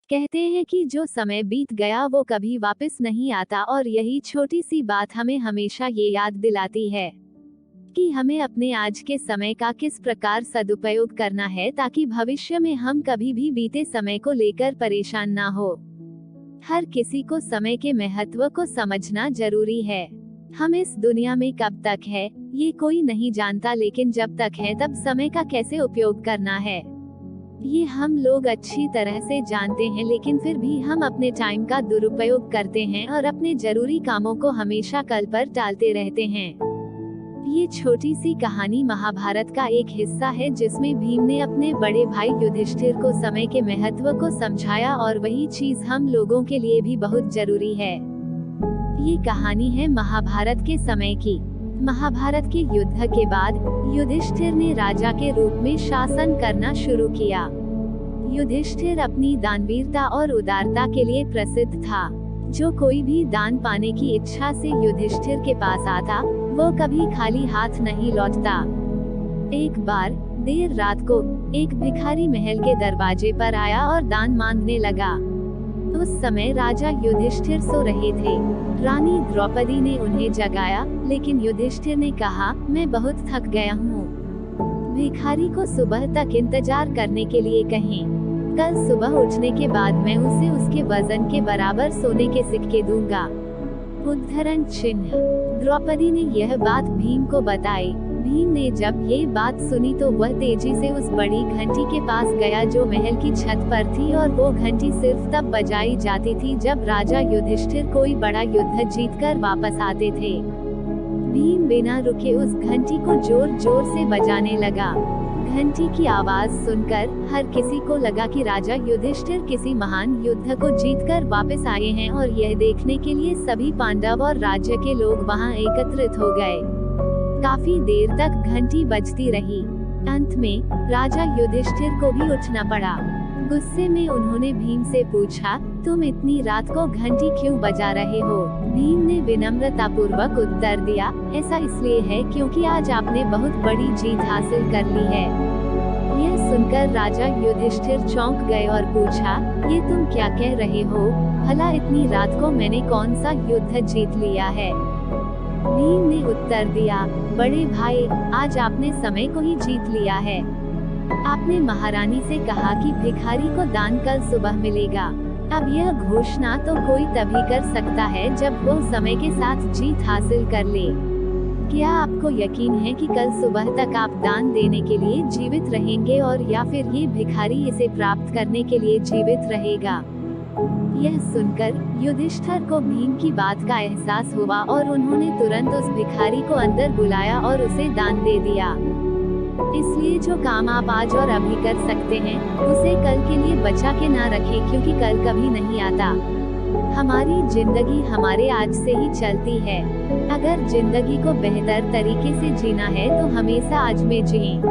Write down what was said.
कहते हैं कि जो समय बीत गया वो कभी वापस नहीं आता और यही छोटी सी बात हमें हमेशा ये याद दिलाती है कि हमें अपने आज के समय का किस प्रकार सदुपयोग करना है ताकि भविष्य में हम कभी भी बीते समय को लेकर परेशान ना हो। हर किसी को समय के महत्व को समझना जरूरी है। हम इस दुनिया में कब तक है ये कोई नहीं जानता, लेकिन जब तक है तब समय का कैसे उपयोग करना है ये हम लोग अच्छी तरह से जानते हैं, लेकिन फिर भी हम अपने टाइम का दुरुपयोग करते हैं और अपने जरूरी कामों को हमेशा कल पर टालते रहते हैं। ये छोटी सी कहानी महाभारत का एक हिस्सा है जिसमें भीम ने अपने बड़े भाई युधिष्ठिर को समय के महत्व को समझाया और वही चीज हम लोगों के लिए भी बहुत जरूरी है। ये कहानी है महाभारत के समय की। महाभारत के युद्ध के बाद युधिष्ठिर ने राजा के रूप में शासन करना शुरू किया। युधिष्ठिर अपनी दानवीरता और उदारता के लिए प्रसिद्ध था। जो कोई भी दान पाने की इच्छा से युधिष्ठिर के पास आता वो कभी खाली हाथ नहीं लौटता। एक बार देर रात को एक भिखारी महल के दरवाजे पर आया और दान मांगने लगा। उस समय राजा युधिष्ठिर सो रहे थे। रानी द्रौपदी ने उन्हें जगाया, लेकिन युधिष्ठिर ने कहा, मैं बहुत थक गया हूँ। भिखारी को सुबह तक इंतजार करने के लिए कहें। कल सुबह उठने के बाद मैं उसे उसके वजन के बराबर सोने के सिक्के दूंगा। उद्धरण चिन्ह। द्रौपदी ने यह बात भीम को बताई। भीम ने जब ये बात सुनी तो वह तेजी से उस बड़ी घंटी के पास गया जो महल की छत पर थी, और वो घंटी सिर्फ तब बजाई जाती थी जब राजा युधिष्ठिर कोई बड़ा युद्ध जीतकर वापस आते थे। भीम बिना रुके उस घंटी को जोर जोर से बजाने लगा। घंटी की आवाज सुनकर हर किसी को लगा कि राजा युधिष्ठिर किसी महान युद्ध को जीतकर वापस आए हैं, और यह देखने के लिए सभी पांडव और राज्य के लोग वहां एकत्रित हो गए। काफी देर तक घंटी बजती रही। अंत में राजा युधिष्ठिर को भी उठना पड़ा। गुस्से में उन्होंने भीम से पूछा, तुम इतनी रात को घंटी क्यों बजा रहे हो? भीम ने विनम्रता पूर्वक उत्तर दिया, ऐसा इसलिए है क्योंकि आज आपने बहुत बड़ी जीत हासिल कर ली है। यह सुनकर राजा युधिष्ठिर चौंक गए और पूछा, ये तुम क्या कह रहे हो? भला इतनी रात को मैंने कौन सा युद्ध जीत लिया है? भीम ने उत्तर दिया, बड़े भाई, आज आपने समय को ही जीत लिया है। आपने महारानी से कहा कि भिखारी को दान कल सुबह मिलेगा। अब यह घोषणा तो कोई तभी कर सकता है जब वो समय के साथ जीत हासिल कर ले। क्या आपको यकीन है कि कल सुबह तक आप दान देने के लिए जीवित रहेंगे, और या फिर ये भिखारी इसे प्राप्त करने के लिए जीवित रहेगा? यह सुनकर युधिष्ठिर को भीम की बात का एहसास हुआ और उन्होंने तुरंत उस भिखारी को अंदर बुलाया और उसे दान दे दिया। इसलिए जो काम आप आज और अभी कर सकते हैं उसे कल के लिए बचा के ना रखें, क्योंकि कल कभी नहीं आता। हमारी जिंदगी हमारे आज से ही चलती है। अगर जिंदगी को बेहतर तरीके से जीना है तो हमेशा आज में जिएं।